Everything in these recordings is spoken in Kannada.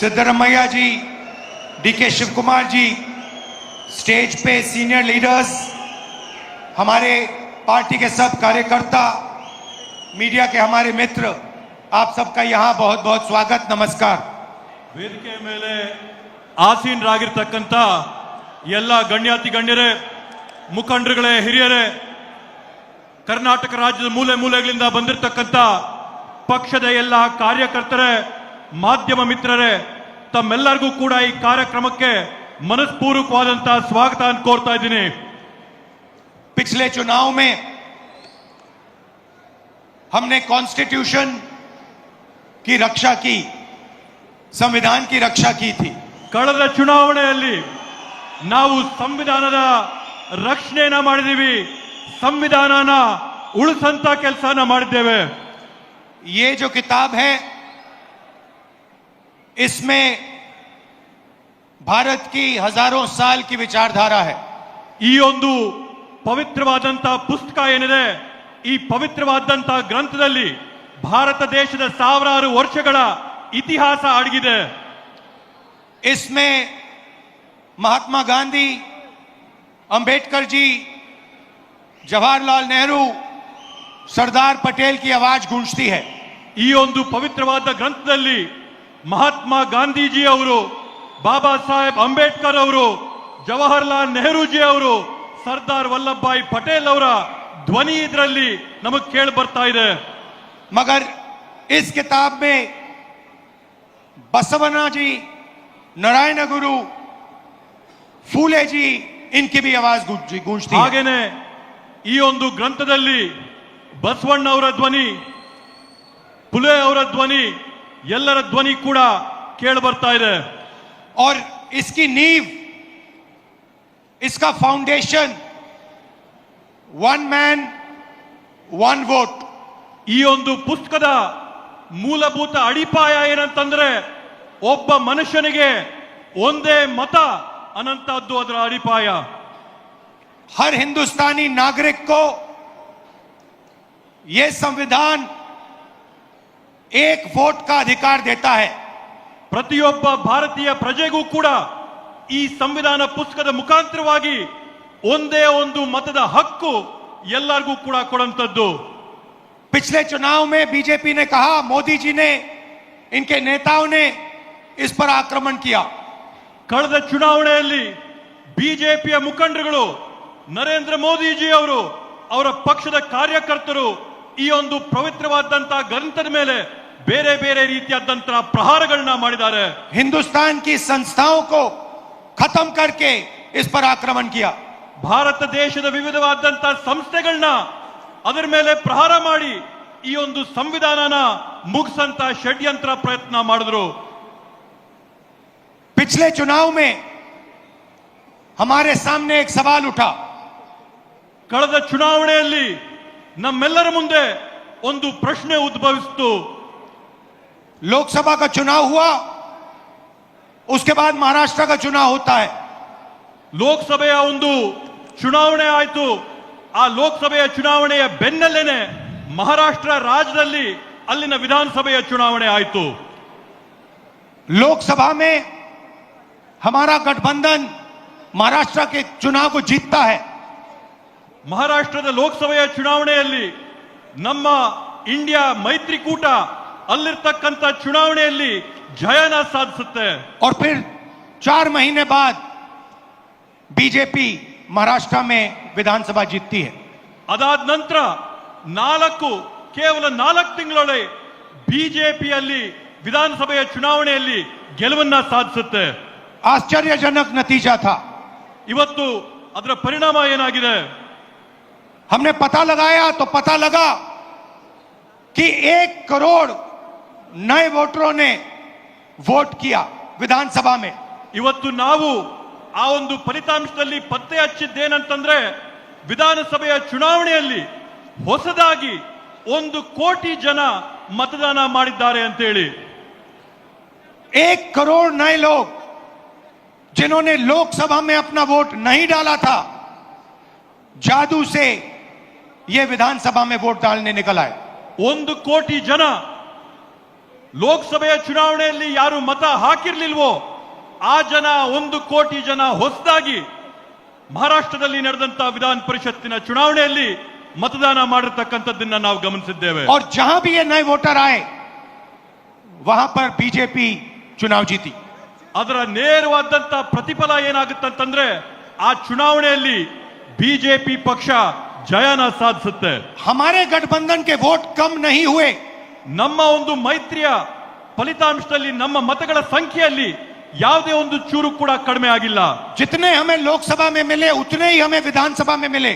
सिद्धरमैया जी, डीके शिव कुमार जी, स्टेज पे सीनियर लीडर्स, हमारे पार्टी के सब कार्यकर्ता, मीडिया के हमारे मित्र, आप सबका यहाँ बहुत बहुत स्वागत, नमस्कार। ವೇದಿಕೆ ಮೇಲೆ ಆಸೀನರಾಗಿರತಕ್ಕಂತ ಎಲ್ಲ ಗಣ್ಯಾತಿ ಗಣ್ಯರೇ, ಮುಖಂಡರುಗಳೇ, ಹಿರಿಯರೇ, ಕರ್ನಾಟಕ ರಾಜ್ಯದ ಮೂಲೆ ಮೂಲೆಗಳಿಂದ ಬಂದಿರತಕ್ಕಂತ ಪಕ್ಷದ ಎಲ್ಲ ಕಾರ್ಯಕರ್ತರೇ, ಮಾಧ್ಯಮ ಮಿತ್ರರೇ, ತಮ್ಮೆಲ್ಲರಿಗೂ ಕೂಡ ಈ ಕಾರ್ಯಕ್ರಮಕ್ಕೆ ಮನಸ್ಪೂರ್ವಕವಾದಂತಹ ಸ್ವಾಗತ ಕೋರ್ತಾ ಇದ್ದೀನಿ। पिछले चुनाव में हमने कॉन्स्टिट्यूशन की रक्षा की, संविधान की रक्षा की थी। ಕಳೆದ ಚುನಾವಣೆಯಲ್ಲಿ ನಾವು ಸಂವಿಧಾನದ ರಕ್ಷಣೆಯನ್ನ ಮಾಡಿದೀವಿ, ಸಂವಿಧಾನನ ಉಳಿಸಂತ ಕೆಲಸನ ಮಾಡಿದ್ದೇವೆ। ये जो किताब है इसमें भारत की हजारों साल की विचारधारा है। ಈ ಒಂದು ಪವಿತ್ರವಾದಂತ ಪುಸ್ತಕ ಏನಿದೆ, ಈ ಪವಿತ್ರವಾದಂತ ಗ್ರಂಥದಲ್ಲಿ ಭಾರತ ದೇಶದ ಸಾವಿರಾರು ವರ್ಷಗಳ ಇತಿಹಾಸ ಅಡಗಿದೆ। इसमें महात्मा गांधी, अंबेडकर जी, जवाहरलाल नेहरू, सरदार पटेल की आवाज गूंजती है। ಈ ಒಂದು ಪವಿತ್ರವಾದ ಗ್ರಂಥದಲ್ಲಿ ಮಹಾತ್ಮ ಗಾಂಧೀಜಿ ಅವರು, ಬಾಬಾ ಸಾಹೇಬ್ ಅಂಬೇಡ್ಕರ್ ಅವರು, ಜವಾಹರ್ಲಾಲ್ ನೆಹರೂಜಿ ಅವರು, ಸರ್ದಾರ್ ವಲ್ಲಭಭಾಯಿ ಪಟೇಲ್ ಅವರ ಧ್ವನಿ ಇದರಲ್ಲಿ ನಮಗೆ ಕೇಳಿ ಬರ್ತಾ ಇದೆ। मगर इस किताब में बसवना जी, नारायण गुरु, फूले जी, इनकी भी आवाज गूंजती है। ಹಾಗೇನೆ ಈ ಒಂದು ಗ್ರಂಥದಲ್ಲಿ ಬಸವಣ್ಣ ಅವರ ಧ್ವನಿ, ಫುಲೆ ಅವರ ಧ್ವನಿ, ಎಲ್ಲರ ಧ್ವನಿ ಕೂಡ ಕೇಳಿ ಬರ್ತಾ ಇದೆ। और इसकी नींव, इसका foundation one man one vote. ಈ ಒಂದು ಪುಸ್ತಕದ ಮೂಲಭೂತ ಅಡಿಪಾಯ ಏನಂತಂದ್ರೆ ಒಬ್ಬ ಮನುಷ್ಯನಿಗೆ ಒಂದೇ ಮತ ಅನ್ನಂತದ್ದು ಅದರ ಅಡಿಪಾಯ। हर हिंदुस्तानी नागरिक को यह संविधान एक वोट का अधिकार देता है। ಪ್ರತಿಯೊಬ್ಬ ಭಾರತೀಯ ಪ್ರಜೆಗೂ ಕೂಡ ಈ ಸಂವಿಧಾನ ಪುಸ್ತಕದ ಮುಖಾಂತರವಾಗಿ ಒಂದೇ ಒಂದು ಮತದ ಹಕ್ಕು ಎಲ್ಲರಿಗೂ ಕೂಡ ಕೊಡುವಂತದ್ದು। पिछले चुनाव में बीजेपी ने कहा, मोदी जी ने, इनके नेताओं ने इस पर आक्रमण किया। ಕಳೆದ ಚುನಾವಣೆಯಲ್ಲಿ ಬಿಜೆಪಿಯ ಮುಖಂಡರುಗಳು, ನರೇಂದ್ರ ಮೋದಿಜಿ ಅವರು, ಅವರ ಪಕ್ಷದ ಕಾರ್ಯಕರ್ತರು ಈ ಒಂದು ಪವಿತ್ರವಾದಂತಹ ಗ್ರಂಥದ ಮೇಲೆ ಬೇರೆ ಬೇರೆ ರೀತಿಯಾದಂತಹ ಪ್ರಹಾರಗಳನ್ನ ಮಾಡಿದ್ದಾರೆ। हिंदुस्तान की संस्थाओं को खत्म करके इस पर आक्रमण किया। ಭಾರತ ದೇಶದ ವಿವಿಧವಾದಂತಹ ಸಂಸ್ಥೆಗಳನ್ನ ಅದರ ಮೇಲೆ ಪ್ರಹಾರ ಮಾಡಿ ಈ ಒಂದು ಸಂವಿಧಾನನ ಮುಗಿಸಂತ ಷಡ್ಯಂತ್ರ ಪ್ರಯತ್ನ ಮಾಡಿದ್ರು। पिछले चुनाव में हमारे सामने एक सवाल उठा। ಕಳೆದ ಚುನಾವಣೆಯಲ್ಲಿ ನಮ್ಮೆಲ್ಲರ ಮುಂದೆ ಒಂದು ಪ್ರಶ್ನೆ ಉದ್ಭವಿಸಿತು। लोकसभा का चुनाव हुआ, उसके बाद महाराष्ट्र का चुनाव होता है। ಲೋಕಸಭೆಯ ಒಂದು ಚುನಾವಣೆ ಆಯಿತು, ಆ ಲೋಕಸಭೆಯ ಚುನಾವಣೆಯ ಬೆನ್ನಲ್ಲೇನೆ ಮಹಾರಾಷ್ಟ್ರ ರಾಜ್ಯದಲ್ಲಿ ಅಲ್ಲಿನ ವಿಧಾನಸಭೆಯ ಚುನಾವಣೆ ಆಯಿತು। लोकसभा में हमारा गठबंधन महाराष्ट्र के चुनाव को जीतता है। ಮಹಾರಾಷ್ಟ್ರದ ಲೋಕಸಭೆಯ ಚುನಾವಣೆಯಲ್ಲಿ ನಮ್ಮ ಇಂಡಿಯಾ ಮೈತ್ರಿಕೂಟ ಅಲ್ಲಿರ್ತಕ್ಕಂಥ ಚುನಾವಣೆಯಲ್ಲಿ ಜಯನ ಸಾಧಿಸುತ್ತೆ। और फिर 4 महीने बाद बीजेपी महाराष्ट्र में विधानसभा जीतती है। ಅದಾದ ನಂತರ ಕೇವಲ 4 ತಿಂಗಳೊಳಗೆ ಬಿಜೆಪಿಯಲ್ಲಿ ವಿಧಾನಸಭೆಯ ಚುನಾವಣೆಯಲ್ಲಿ ಗೆಲುವನ್ನ ಸಾಧಿಸುತ್ತೆ। आश्चर्यजनक नतीजा था। ಇವತ್ತು ಅದರ ಪರಿಣಾಮ ಏನಾಗಿದೆ? हमने पता लगाया तो पता लगा कि 1 करोड़ नए वोटरों ने वोट किया विधानसभा में। ಇವತ್ತು ನಾವು ಆ ಒಂದು ಫಲಿತಾಂಶದಲ್ಲಿ ಪತ್ತೆ ಹಚ್ಚಿದ್ದೇನಂತಂದ್ರೆ ವಿಧಾನಸಭೆಯ ಚುನಾವಣೆಯಲ್ಲಿ ಹೊಸದಾಗಿ 1 ಕೋಟಿ ಜನ ಮತದಾನ ಮಾಡಿದ್ದಾರೆ ಅಂತ ಹೇಳಿ। 1 करोड़ नए लोग जिन्होंने लोकसभा में अपना वोट नहीं डाला था, जादू से ये विधानसभा में वोट डालने निकल आए। 1 ಕೋಟಿ ಜನ ಲೋಕಸಭೆಯ ಚುನಾವಣೆಯಲ್ಲಿ ಯಾರು ಮತ ಹಾಕಿರ್ಲಿಲ್ವೋ ಆ ಜನ 1 ಕೋಟಿ ಜನ ಹೊಸದಾಗಿ ಮಹಾರಾಷ್ಟ್ರದಲ್ಲಿ ನಡೆದಂತ ವಿಧಾನ ಪರಿಷತ್ತಿನ ಚುನಾವಣೆಯಲ್ಲಿ मतदान ಮಾಡಿರತಕ್ಕಂತದ್ದನ್ನ ನಾವು ಗಮನಿಸಿದ್ದೇವೆ. और जहां भी ये नए वोटर आए वहां पर बीजेपी चुनाव जीती. ಅದರ ನೇರವಾದಂತ ಪ್ರತಿಫಲ ಏನಾಗುತ್ತಂತಂದ್ರೆ ಆ ಚುನಾವಣೆಯಲ್ಲಿ ಬಿಜೆಪಿ ಪಕ್ಷ ಜಯನ ಸಾಧಿಸುತ್ತೆ. हमारे गठबंधन के वोट कम नहीं हुए. ನಮ್ಮ ಒಂದು ಮೈತ್ರಿಯ ಫಲಿತಾಂಶದಲ್ಲಿ ನಮ್ಮ ಮತಗಳ ಸಂಖ್ಯೆಯಲ್ಲಿ ಯಾವುದೇ ಒಂದು ಚೂರು ಕೂಡ ಕಡಿಮೆ ಆಗಿಲ್ಲ. जितने हमें लोकसभा में मिले उतने ही हमें विधानसभा में मिले.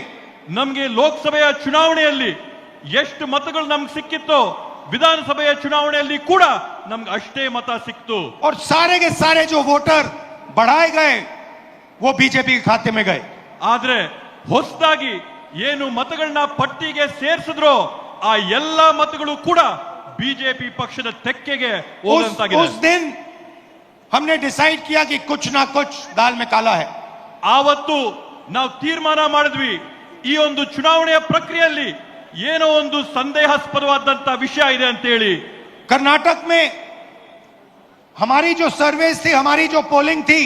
ನಮಗೆ ಲೋಕಸಭೆಯ ಚುನಾವಣೆಯಲ್ಲಿ ಎಷ್ಟು ಮತಗಳು ನಮ್ಗೆ ಸಿಕ್ಕಿತ್ತೋ ವಿಧಾನಸಭೆಯ ಚುನಾವಣೆಯಲ್ಲಿ ಕೂಡ ನಮ್ಗೆ ಅಷ್ಟೇ ಮತ ಸಿಕ್ತು. और सारे के सारे जो वोटर बढ़ाए गए वो बीजेपी के खाते में गए. ಆದ್ರೆ ಹೊಸದಾಗಿ ಏನು ಮತಗಳನ್ನ ಪಟ್ಟಿಗೆ ಸೇರಿಸಿದ್ರೋ ಆ ಎಲ್ಲಾ ಮತಗಳು ಕೂಡ ಬಿಜೆಪಿ ಪಕ್ಷದ ತೆಕ್ಕೆಗೆ ಹೋದಂತಾಗಿದೆ. उस दिन हमने डिसाइड किया कि कुछ ना कुछ दाल में काला है. ಆವತ್ತು ನಾವು ತೀರ್ಮಾನ ಮಾಡಿದ್ವಿ ಈ ಒಂದು ಚುನಾವಣೆಯ ಪ್ರಕ್ರಿಯೆಯಲ್ಲಿ ಏನೋ ಒಂದು ಸಂದೇಹಾಸ್ಪದವಾದಂತ ವಿಷಯ ಇದೆ ಅಂತ ಹೇಳಿ. कर्नाटक में हमारी जो सर्वेस थी, हमारी जो पोलिंग थी,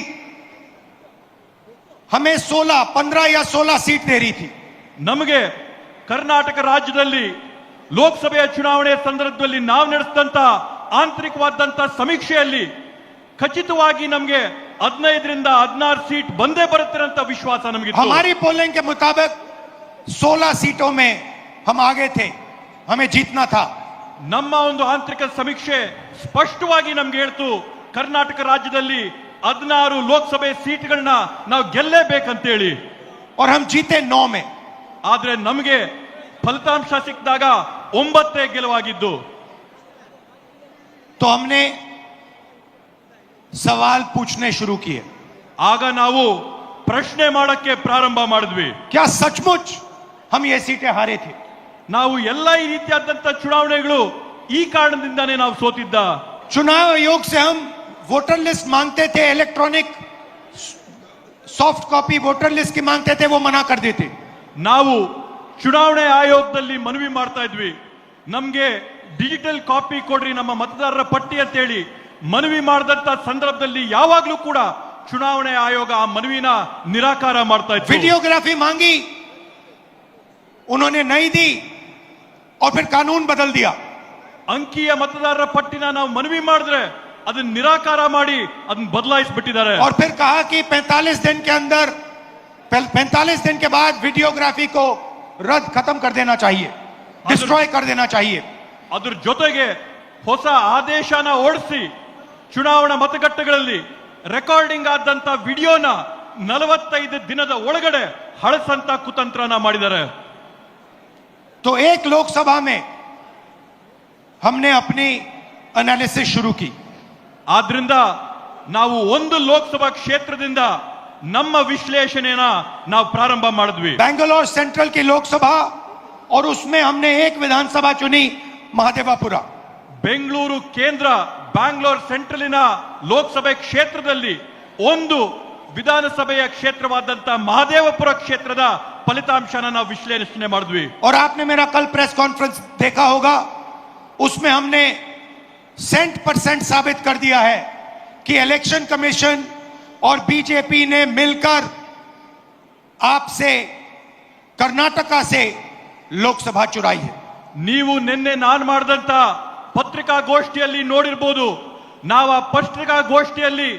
हमें 16, 15 या 16 सीट दे रही थी. ನಮಗೆ ಕರ್ನಾಟಕ ರಾಜ್ಯದಲ್ಲಿ ಲೋಕಸಭೆಯ ಚುನಾವಣೆಯ ಸಂದರ್ಭದಲ್ಲಿ ನಾವು ನಡೆಸಿದಂತ ಆಂತರಿಕವಾದಂತ ಸಮೀಕ್ಷೆಯಲ್ಲಿ ಖಚಿತವಾಗಿ ನಮಗೆ 15ರಿಂದ 16 सीट ಬಂದೇ ಬರುತ್ತೆ ಅಂತ ವಿಶ್ವಾಸ ನಮಗೆ. हमारी पोलिंग के मुताबिक 16 सीटों में हम आगे थे, हमें जीतना था. ನಮ್ಮ ಒಂದು ಆಂತರಿಕ ಸಮೀಕ್ಷೆ ಸ್ಪಷ್ಟವಾಗಿ ನಮ್ಗೆ ಹೇಳ್ತು ಕರ್ನಾಟಕ ರಾಜ್ಯದಲ್ಲಿ 16 ಲೋಕಸಭೆ ಸೀಟ್ಗಳನ್ನ ನಾವು ಗೆಲ್ಲೇಬೇಕಂತೇಳಿ. और हम जीते 9 में. ಆದ್ರೆ ನಮಗೆ ಫಲಿತಾಂಶ ಸಿಕ್ಕಿದಾಗ 9 ಗೆಲುವಾಗಿದ್ದು. तो हमने सवाल पूछने शुरू किए. ಆಗ ನಾವು ಪ್ರಶ್ನೆ ಮಾಡಕ್ಕೆ ಪ್ರಾರಂಭ ಮಾಡಿದ್ವಿ. क्या सचमुच हम ये सीटें हारे थे? ನಾವು ಎಲ್ಲ ಈ ರೀತಿಯಾದಂತ ಚುನಾವಣೆಗಳು ಈ ಕಾರಣದಿಂದಾನೇ ನಾವು ಸೋತಿದ್ದ. चुनाव आयोग से हम वोटर लिस्ट मांगते थे, electronic soft copy voter list की मांगते थे, वो मना कर देते. ನಾವು ಚುನಾವಣೆ ಆಯೋಗದಲ್ಲಿ ಮನವಿ ಮಾಡ್ತಾ ಇದ್ವಿ ನಮ್ಗೆ ಡಿಜಿಟಲ್ ಕಾಪಿ ಕೊಡ್ರಿ ನಮ್ಮ ಮತದಾರರ ಪಟ್ಟಿ ಅಂತ ಹೇಳಿ ಮನವಿ ಮಾಡಿದಂತ ಸಂದರ್ಭದಲ್ಲಿ ಯಾವಾಗ್ಲೂ ಕೂಡ ಚುನಾವಣೆ ಆಯೋಗ ಆ ಮನವಿನ ನಿರಾಕಾರ ಮಾಡ್ತಾ ಇತ್ತು. वीडियोग्राफी मांगी, उन्होंने नहीं दी और फिर कानून बदल दिया. ಅಂಕಿಯ ಮತದಾರರ ಪಟ್ಟಿನ ನಾವು ಮನವಿ ಮಾಡಿದ್ರೆ ಅದನ್ನ ನಿರಾಕಾರ ಮಾಡಿ ಅದನ್ನ ಬದಲಾಯಿಸಿಬಿಟ್ಟಿದ್ದಾರೆ. और फिर कहा कि 45 दिन के अंदर 45 दिन के बाद वीडियोग्राफी को रद्द खत्म कर देना चाहिए, डिस्ट्रॉय कर देना चाहिए. ಅದ್ರ ಜೊತೆಗೆ ಹೊಸ ಆದೇಶನ ಹೊರಡಿಸಿ ಚುನಾವಣಾ ಮತಗಟ್ಟೆಗಳಲ್ಲಿ ರೆಕಾರ್ಡಿಂಗ್ ಆದಂತ ವಿಡಿಯೋನ 45 ದಿನದ ಒಳಗಡೆ ಹಳಸಂತ ಕುತಂತ್ರನ ಮಾಡಿದ್ದಾರೆ. तो एक लोकसभा में हमने अपनी एनालिसिस शुरू की. ಆದ್ರಿಂದ ನಾವು ಒಂದು ಲೋಕಸಭಾ ಕ್ಷೇತ್ರದಿಂದ ನಮ್ಮ ವಿಶ್ಲೇಷಣೆನ ನಾವು ಪ್ರಾರಂಭ ಮಾಡಿದ್ವಿ. बेंगलोर सेंट्रल की लोकसभा और उसमें हमने एक विधानसभा चुनी, महादेवापुरा. ಬೆಂಗಳೂರು ಕೇಂದ್ರ ಬ್ಯಾಂಗ್ಳೂರ್ ಸೆಂಟ್ರಲಿನ ಲೋಕಸಭೆ ಕ್ಷೇತ್ರದಲ್ಲಿ ಒಂದು ವಿಧಾನಸಭೆಯ ಕ್ಷೇತ್ರವಾದಂತ ಮಹದೇವಪುರ ಕ್ಷೇತ್ರದ ಫಲಿತಾಂಶನ ನಾವು ವಿಶ್ಲೇಷಣೆ ಮಾಡಿದ್ವಿ. और आपने मेरा कल प्रेस कॉन्फ्रेंस देखा होगा, उसमें हमने 100% साबित कर दिया है कि इलेक्शन कमीशन और बीजेपी ने मिलकर आपसे कर्नाटका से लोकसभा चुराई है. ನೀವು ನಿನ್ನೆ ನಾನು ಮಾಡಿದಂತ ಪತ್ರಿಕಾಗೋಷ್ಠಿಯಲ್ಲಿ ನೋಡಿರ್ಬೋದು. ನಾವು ಆ ಪತ್ರಿಕಾಗೋಷ್ಠಿಯಲ್ಲಿ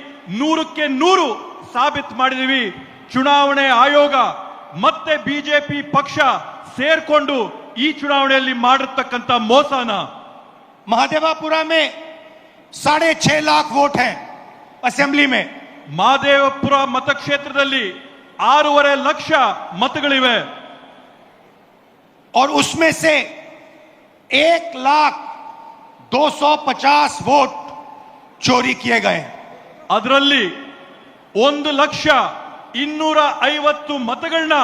100ಕ್ಕೆ 100 ಸಾಬೀತು ಮಾಡಿದೀವಿ ಚುನಾವಣೆ ಆಯೋಗ ಮತ್ತೆ ಬಿಜೆಪಿ ಪಕ್ಷ ಸೇರ್ಕೊಂಡು ಈ ಚುನಾವಣೆಯಲ್ಲಿ ಮಾಡಿರ್ತಕ್ಕಂತ ಮೋಸನ. महादेवापुरा में 6.5 लाख वोट हैं असेंबली में. ಮಹದೇವಪುರ ಮತಕ್ಷೇತ್ರದಲ್ಲಿ 6.5 ಲಕ್ಷ ಮತಗಳಿವೆ. और उसमें से 1,250,000 वोट चोरी किए गए. ಅದರಲ್ಲಿ 1,250,000 ಮತಗಳನ್ನ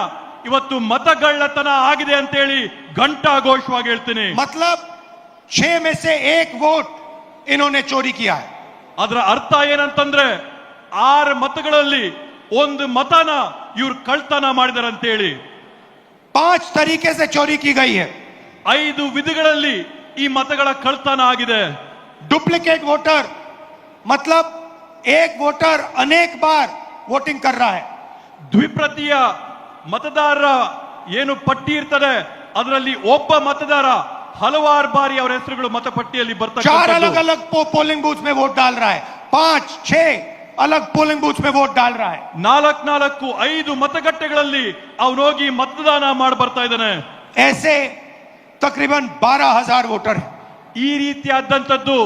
ಇವತ್ತು ಮತಗಳ್ಳತನ ಆಗಿದೆ ಅಂತ ಹೇಳಿ ಘಂಟಾಘೋಷವಾಗಿ ಹೇಳ್ತೀನಿ. मतलब 6 में से 1 वोट इन्होंने चोरी किया है. ಅದರ ಅರ್ಥ ಏನಂತಂದ್ರೆ 6 ಮತಗಳಲ್ಲಿ 1 ಮತನ ಇವ್ರು ಕಳ್ತನ ಮಾಡಿದಾರೆ ಅಂತ ಹೇಳಿ. 5 तरीके से चोरी की गई है. 5 ವಿಧಗಳಲ್ಲಿ ಈ ಮತಗಳ ಕಳ್ತನ ಆಗಿದೆ. डुप्लीकेट वोटर मतलब एक वोटर अनेक बार वोटिंग कर रहा है. ದ್ವಿಪ್ರತಿಯ ಮತದಾರರ ಏನು ಪಟ್ಟಿ ಇರ್ತದೆ ಅದರಲ್ಲಿ ಒಬ್ಬ ಮತದಾರ ಹಲವಾರು ಬಾರಿ ಅವರ ಹೆಸರುಗಳು ಮತಪಟ್ಟಿಯಲ್ಲಿ चार अलग ಬರ್ತಕ್ಕಂಥದ್ದು. अलग पोलिंग बूथ में वोट डाल रहा है. 5-6 अलग पोलिंग बूथ में वोट डाल रहा है. 4-5 ಮತಗಟ್ಟೆಗಳಲ್ಲಿ ಅವನೋಗಿ ಮತದಾನ ಮಾಡಿ ಬರ್ತಾ ಇದ್ದಾನೆ. ऐसे तकरीबन 12,000 वोटर हैं. ಈ ರೀತಿಯಾದಂತದ್ದು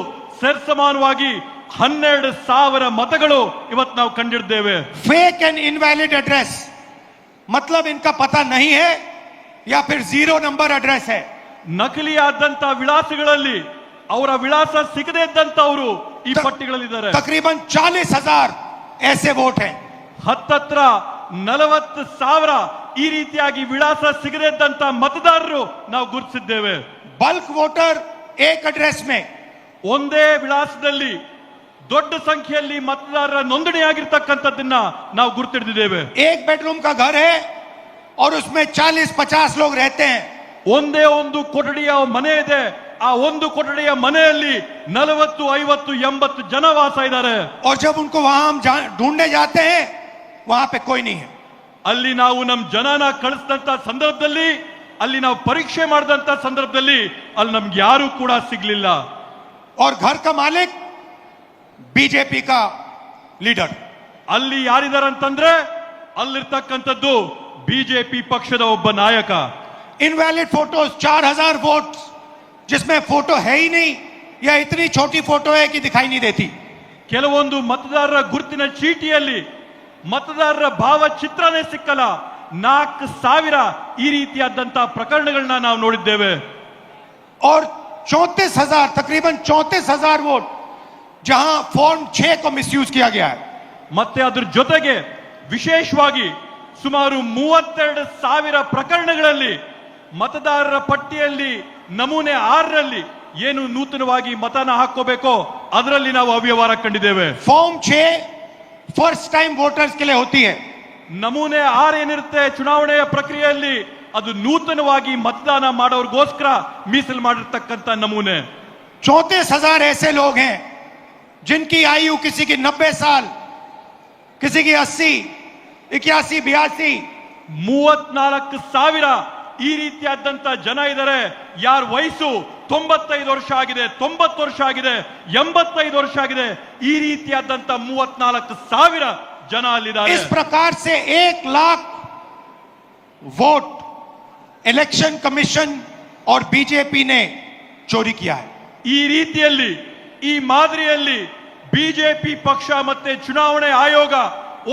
ಸರಿಸಮಾನವಾಗಿ 12,000 मतಗಳು ಇವತ್ತು ನಾವು ಕಂಡಿದ್ದೇವೆ. फेक एंड इनवैलिड एड्रेस मतलब इनका पता नहीं है या फिर 0 नंबर एड्रेस है. ನಕಲಿಯಾದಂತ ವಿಳಾಸಗಳಲ್ಲಿ ಅವರ ವಿಳಾಸ ಸಿಗದೇ ಇದ್ದಂತವರು ಈ ಪಟ್ಟಿಗಳಲ್ಲಿದ್ದಾರೆ. तकरीबन 40,000 ऐसे वोट हैं. ಹತ್ತತ್ರ 40,000 ಈ ರೀತಿಯಾಗಿ ವಿಳಾಸ ಸಿಗದೇ ಇದ್ದಂತ ಮತದಾರರು ನಾವು ಗುರುತಿಸಿದ್ದೇವೆ. बल्क वोटर एक एड्रेस में ಒಂದೇ ವಿಳಾಸದಲ್ಲಿ ದೊಡ್ಡ ಸಂಖ್ಯೆಯಲ್ಲಿ ಮತದಾರರ ನೋಂದಣಿಯಾಗಿರ್ತಕ್ಕಂಥದ್ದನ್ನ ನಾವು ಗುರುತಿಡಿದ್ದೇವೆ. एक बेडरूम का घर है और उसमें 40-50 लोग रहते हैं. ಒಂದೇ ಒಂದು ಕೊಠಡಿಯ ಮನೆ ಇದೆ. ಆ ಒಂದು ಕೊಠಡಿಯ ಮನೆಯಲ್ಲಿ 40, 50, 80 ಜನ ವಾಸ ಇದ್ದಾರೆ. और जब उनको वहां हम ढूंढने जाते हैं वहां पे कोई नहीं है. ಅಲ್ಲಿ ನಾವು ನಮ್ಮ ಜನನ ಕಳಿಸಿದಂತ ಸಂದರ್ಭದಲ್ಲಿ ಅಲ್ಲಿ ನಾವು ಪರೀಕ್ಷೆ ಮಾಡಿದಂತ ಸಂದರ್ಭದಲ್ಲಿ ಅಲ್ಲಿ ನಮ್ಗೆ ಯಾರು ಕೂಡ ಸಿಗ್ಲಿಲ್ಲ. और घर का मालिक बीजेपी का लीडर. ಅಲ್ಲಿ ಯಾರಿದ್ದಾರೆ ಅಂತಂದ್ರೆ ಅಲ್ಲಿರ್ತಕ್ಕಂಥದ್ದು ಬಿಜೆಪಿ ಪಕ್ಷದ ಒಬ್ಬ ನಾಯಕ. इनवैलिड फोटोज 4,000 वोट जिसमें फोटो है ही नहीं या इतनी छोटी फोटो है कि दिखाई नहीं देती. ಕೆಲವೊಂದು ಮತದಾರರ ಗುರುತಿನ ಚೀಟಿಯಲ್ಲಿ ಮತದಾರರ ಭಾವಚಿತ್ರನೇ ಸಿಕ್ಕಲ್ಲ. 4,000 ಈ ರೀತಿಯಾದಂತ ಪ್ರಕರಣಗಳನ್ನ ನಾವು ನೋಡಿದ್ದೇವೆ. और 34,000 तकरीबन 34,000 वोट जहां फॉर्म 6 को मिसयूज किया गया है. ಮತ್ತೆ ಅದ್ರ ಜೊತೆಗೆ ವಿಶೇಷವಾಗಿ ಸುಮಾರು 32,000 ಪ್ರಕರಣಗಳಲ್ಲಿ ಮತದಾರರ ಪಟ್ಟಿಯಲ್ಲಿ ನಮೂನೆ 6ರಲ್ಲಿ ಏನು ನೂತನವಾಗಿ ಮತನ ಹಾಕೋಬೇಕೋ ಅದರಲ್ಲಿ ನಾವು ಅವ್ಯವಹಾರ ಕಂಡಿದ್ದೇವೆ. फॉर्म 6 फर्स्ट टाइम वोटर्स के लिए होती है. ನಮೂನೆ 6 ಏನಿರುತ್ತೆ ಚುನಾವಣೆಯ ಪ್ರಕ್ರಿಯೆಯಲ್ಲಿ ಅದು ನೂತನವಾಗಿ ಮತದಾನ ಮಾಡೋರ್ಗೋಸ್ಕರ ಮೀಸಲು ಮಾಡಿರ್ತಕ್ಕಂಥ ನಮೂನೆ. 34,000 ऐसे लोग हैं जिनकी आयु किसी की 90 साल, किसी की 80, 81, 82. 34,000 ಈ ರೀತಿಯಾದಂತ ಜನ ಇದ್ದಾರೆ. ಯಾರ ವಯಸ್ಸು 95 ವರ್ಷ ಆಗಿದೆ, 90 ವರ್ಷ ಆಗಿದೆ, 85 ವರ್ಷ ಆಗಿದೆ. ಈ ರೀತಿಯಾದಂತ 34,000 ಜನ ಅಲ್ಲಿದ್ದಾರೆ. इस प्रकार से 1 लाख वोट इलेक्शन कमीशन और बीजेपी ने चोरी किया है. ಈ ರೀತಿಯಲ್ಲಿ ಈ ಮಾದರಿಯಲ್ಲಿ ಬಿಜೆಪಿ ಪಕ್ಷ ಮತ್ತೆ ಚುನಾವಣೆ ಆಯೋಗ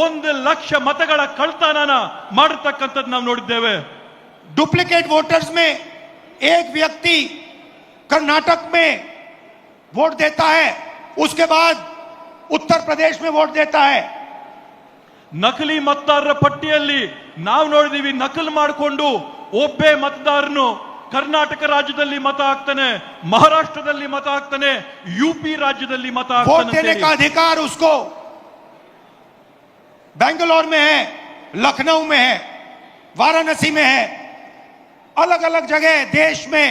1 ಲಕ್ಷ ಮತಗಳ ಕಳ್ತನನ ಮಾಡಿರ್ತಕ್ಕಂಥದ್ದು ನಾವು ನೋಡಿದ್ದೇವೆ. डुप्लीकेट वोटर्स में एक व्यक्ति कर्नाटक में वोट देता है, उसके बाद उत्तर प्रदेश में वोट देता है. ನಕಲಿ ಮತದಾರರ ಪಟ್ಟಿಯಲ್ಲಿ ನಾವು ನೋಡಿದೀವಿ ನಕಲು ಮಾಡಿಕೊಂಡು ಒಬ್ಬೇ ಮತದಾರನು ಕರ್ನಾಟಕ ರಾಜ್ಯದಲ್ಲಿ ಮತ ಹಾಕ್ತಾನೆ, ಮಹಾರಾಷ್ಟ್ರದಲ್ಲಿ ಮತ ಹಾಕ್ತಾನೆ, ಯುಪಿ ರಾಜ್ಯದಲ್ಲಿ ಮತ वोट देने ಹಾಕ್ತಾನೆ. का अधिकार उसको बेंगलोर में है, लखनऊ में है, वाराणसी में है, अलग अलग जगह देश में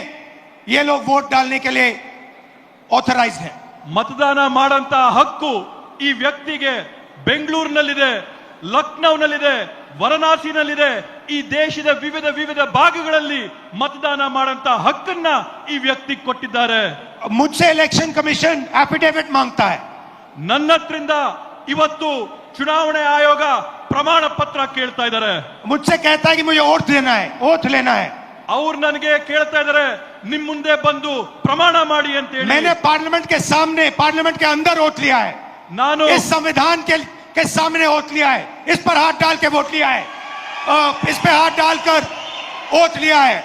ये लोग वोट डालने के लिए ऑथराइज हैं. ಮತದಾನ ಮಾಡಂತ ಹಕ್ಕು ಈ ವ್ಯಕ್ತಿಗೆ ಬೆಂಗಳೂರಿನಲ್ಲಿದೆ, ಲಕ್ನೌನಲ್ಲಿದೆ, ವಾರಣಾಸಿನಲ್ಲಿದೆ. ಈ ದೇಶದ ವಿವಿಧ ಭಾಗಗಳಲ್ಲಿ ಮತದಾನ ಮಾಡಂತ ಹಕ್ಕನ್ನ ಈ ವ್ಯಕ್ತಿ ಕೊಟ್ಟಿದ್ದಾರೆ. मुझसे इलेक्शन कमीशन एफिडेविट मांगता है. ನನ್ನ ಹತ್ರಿಂದ ಇವತ್ತು ಚುನಾವಣೆ ಆಯೋಗ ಪ್ರಮಾಣ ಪತ್ರ ಕೇಳ್ತಾ ಇದ್ದಾರೆ. मुझसे कहता है कि मुझे ओथ लेना है. ಅವ್ರು ನನಗೆ ಕೇಳ್ತಾ ಇದ್ದಾರೆ ನಿಮ್ ಮುಂದೆ ಬಂದು ಪ್ರಮಾಣ ಮಾಡಿ ಅಂತ ಹೇಳಿ. मैंने पार्लियामेंट के अंदर ओथ लिया है. ನಾನು इस संविधान के सामने ओथ लिया है. इस पर हाथ डाल के वोट लिया है. इस पे हाथ डालकर ओथ लिया है.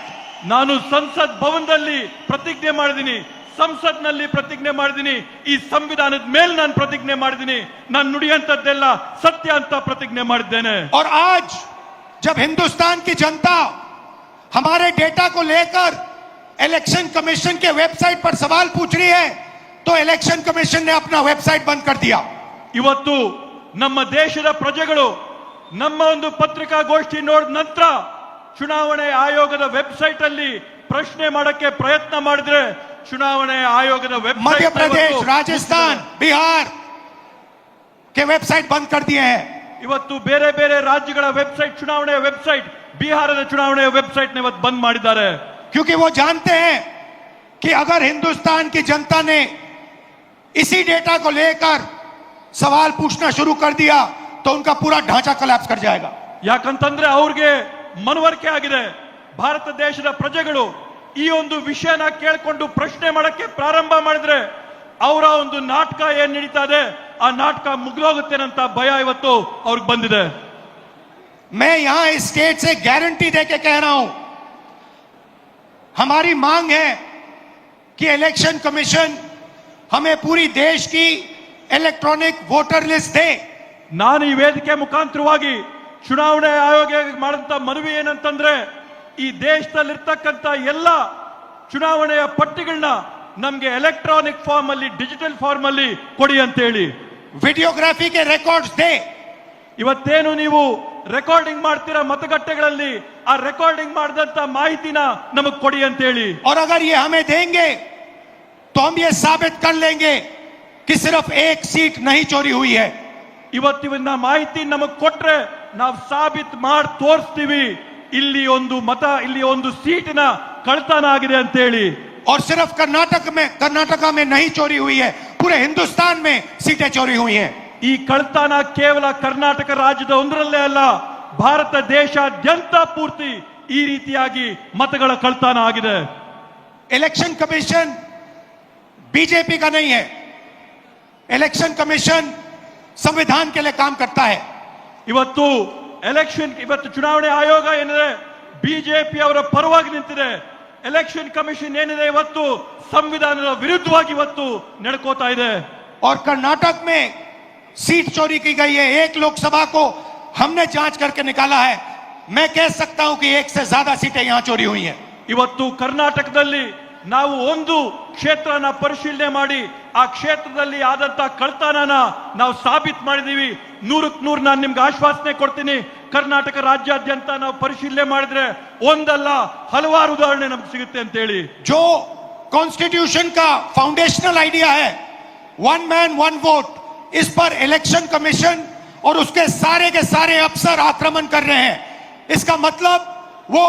ನಾನು ಸಂಸತ್ ಭವನದಲ್ಲಿ ಪ್ರತಿಜ್ಞೆ ಮಾಡಿದ್ದೀನಿ, ಸಂಸತ್ನಲ್ಲಿ ಪ್ರತಿಜ್ಞೆ ಮಾಡಿದ್ದೀನಿ, ಈ ಸಂವಿಧಾನದ ಮೇಲೆ ನಾನು ಪ್ರತಿಜ್ಞೆ ಮಾಡಿದ್ದೀನಿ, ನಾನು ನುಡಿಯಂತದ್ದೆಲ್ಲ ಸತ್ಯ ಅಂತ ಪ್ರತಿಜ್ಞೆ ಮಾಡಿದ್ದೇನೆ. और आज जब हिंदुस्तान की जनता हमारे डेटा को लेकर इलेक्शन कमीशन के वेबसाइट पर सवाल पूछ रही है तो इलेक्शन कमीशन ने अपना वेबसाइट बंद कर दिया. ಇವತ್ತು ನಮ್ಮ ದೇಶದ ಪ್ರಜೆಗಳು ನಮ್ಮ ಒಂದು ಪತ್ರಿಕಾಗೋಷ್ಠಿ ನೋಡಿದ ನಂತರ ಚುನಾವಣೆ ಆಯೋಗದ ವೆಬ್ಸೈಟ್ ಅಲ್ಲಿ ಪ್ರಶ್ನೆ ಮಾಡಕ್ಕೆ ಪ್ರಯತ್ನ ಮಾಡಿದ್ರೆ ಚುನಾವಣೆ ಆಯೋಗದ ವೆಬ್ಸೈಟ್ मध्य प्रदेश, राजस्थान, बिहार के वेबसाइट बंद कर दिए हैं। ಇವತ್ತು ಬೇರೆ ಬೇರೆ ರಾಜ್ಯಗಳ ವೆಬ್ಸೈಟ್, ಚುನಾವಣೆಯ ವೆಬ್ಸೈಟ್, ಬಿಹಾರದ ಚುನಾವಣೆಯ ವೆಬ್ಸೈಟ್ ಇವತ್ತು ಬಂದ್ ಮಾಡಿದ್ದಾರೆ. क्योंकि वो जानते हैं कि अगर हिंदुस्तान की जनता ने इसी डेटा को लेकर सवाल पूछना शुरू कर दिया तो उनका पूरा ढांचा कोलैप्स कर जाएगा। ಯಾಕಂತಂದ್ರೆ ಅವ್ರಿಗೆ ಮನವರಿಕೆ ಆಗಿದೆ, ಭಾರತ ದೇಶದ ಪ್ರಜೆಗಳು ಈ ಒಂದು ವಿಷಯನ ಕೇಳಿಕೊಂಡು ಪ್ರಶ್ನೆ ಮಾಡಕ್ಕೆ ಪ್ರಾರಂಭ ಮಾಡಿದ್ರೆ ಅವರ ಒಂದು ನಾಟಕ ಏನ್ ನಡೀತಾ ಇದೆ ಆ ನಾಟಕ ಮುಗಿದೋಗುತ್ತೇನಂತ ಭಯ ಇವತ್ತು ಅವ್ರಿಗೆ ಬಂದಿದೆ. मैं यहां इस स्टेट से गारंटी देके कह रहा हूं, हमारी मांग है कि इलेक्शन कमीशन हमें पूरी देश की इलेक्ट्रॉनिक वोटर लिस्ट दे। ನಾನು ಈ ವೇದಿಕೆ ಮುಖಾಂತರವಾಗಿ ಚುನಾವಣೆ ಆಯೋಗ ಮಾಡಿದಂತ ಮನವಿ ಏನಂತಂದ್ರೆ ಈ ದೇಶದಲ್ಲಿರ್ತಕ್ಕಂಥ ಎಲ್ಲ ಚುನಾವಣೆಯ ಪಟ್ಟಿಗಳನ್ನ ನಮ್ಗೆ ಎಲೆಕ್ಟ್ರಾನಿಕ್ ಫಾರ್ಮ್ ಅಲ್ಲಿ, ಡಿಜಿಟಲ್ ಫಾರ್ಮ್ ಅಲ್ಲಿ ಕೊಡಿ ಅಂತ ಹೇಳಿ. वीडियोग्राफी के रिकॉर्ड्स दे। ಇವತ್ತೇನು ನೀವು ರೆಕಾರ್ಡಿಂಗ್ ಮಾಡ್ತೀರಾ ಮತಗಟ್ಟೆಗಳಲ್ಲಿ, ಆ ರೆಕಾರ್ಡಿಂಗ್ ಮಾಡಿದಂತ ಮಾಹಿತಿನ ನಮಗ್ ಕೊಡಿ ಅಂತ ಹೇಳಿ. और अगर ये हमें देंगे तो हम ये साबित कर लेंगे कि सिर्फ एक सीट नहीं चोरी हुई है। ಇವತ್ತಿನ ಮಾಹಿತಿ ನಮಗ್ ಕೊಟ್ರೆ ನಾವು ಸಾಬೀತ್ ಮಾಡಿ ತೋರಿಸ್ತೀವಿ ಇಲ್ಲಿ ಒಂದು ಮತ, ಇಲ್ಲಿ ಒಂದು ಸೀಟಿನ ಕಳ್ತನ ಆಗಿದೆ ಅಂತ ಹೇಳಿ. और सिर्फ कर्नाटका में नहीं चोरी हुई है, पूरे हिंदुस्तान में सीटें चोरी हुई हैं। ಈ ಕಳ್ತನ ಕೇವಲ ಕರ್ನಾಟಕ ರಾಜ್ಯದ ಒಂದರಲ್ಲೇ ಅಲ್ಲ, ಭಾರತ ದೇಶಾದ್ಯಂತ ಪೂರ್ತಿ ಈ ರೀತಿಯಾಗಿ ಮತಗಳ ಕಳ್ತನ ಆಗಿದೆ. इलेक्शन कमीशन बीजेपी का नहीं है, इलेक्शन कमीशन संविधान के लिए काम करता है। ಇವತ್ತು ಚುನಾವಣೆ ಆಯೋಗ ಏನಿದೆ ಬಿಜೆಪಿ ಅವರ ಪರವಾಗಿ ನಿಂತಿದೆ. ಎಲೆಕ್ಷನ್ ಕಮಿಷನ್ ಏನಿದೆ ಇವತ್ತು ಸಂವಿಧಾನದ ವಿರುದ್ಧವಾಗಿ ಇವತ್ತು ನಡ್ಕೋತಾ ಇದೆ. और कर्नाटक में सीट चोरी की गई है, एक लोकसभा को हमने जांच करके निकाला है। मैं कह सकता हूं कि एक से ज्यादा सीटें यहां चोरी हुई हैं। ಇವತ್ತು ಕರ್ನಾಟಕದಲ್ಲಿ ನಾವು ಒಂದು ಕ್ಷೇತ್ರನ ಪರಿಶೀಲನೆ ಮಾಡಿ ಆ ಕ್ಷೇತ್ರದಲ್ಲಿ ಆದಂತ ಕಳ್ತನನ ನಾವು ಸಾಬೀತು ಮಾಡಿದೀವಿ. 100ಕ್ಕೆ 100 ನಾನು ನಿಮ್ಗೆ ಆಶ್ವಾಸನೆ ಕೊಡ್ತೀನಿ. ಕರ್ನಾಟಕ ರಾಜ್ಯಾದ್ಯಂತ ನಾವು ಪರಿಶೀಲನೆ ಮಾಡಿದ್ರೆ ಒಂದಲ್ಲ ಹಲವಾರು ಉದಾಹರಣೆ ನಮ್ಗೆ ಸಿಗುತ್ತೆ ಅಂತ ಹೇಳಿ. जो कॉन्स्टिट्यूशन का फाउंडेशनल आइडिया है, वन मैन वन वोट, इस पर इलेक्शन कमीशन और उसके सारे अफसर आक्रमण कर रहे हैं। इसका मतलब वो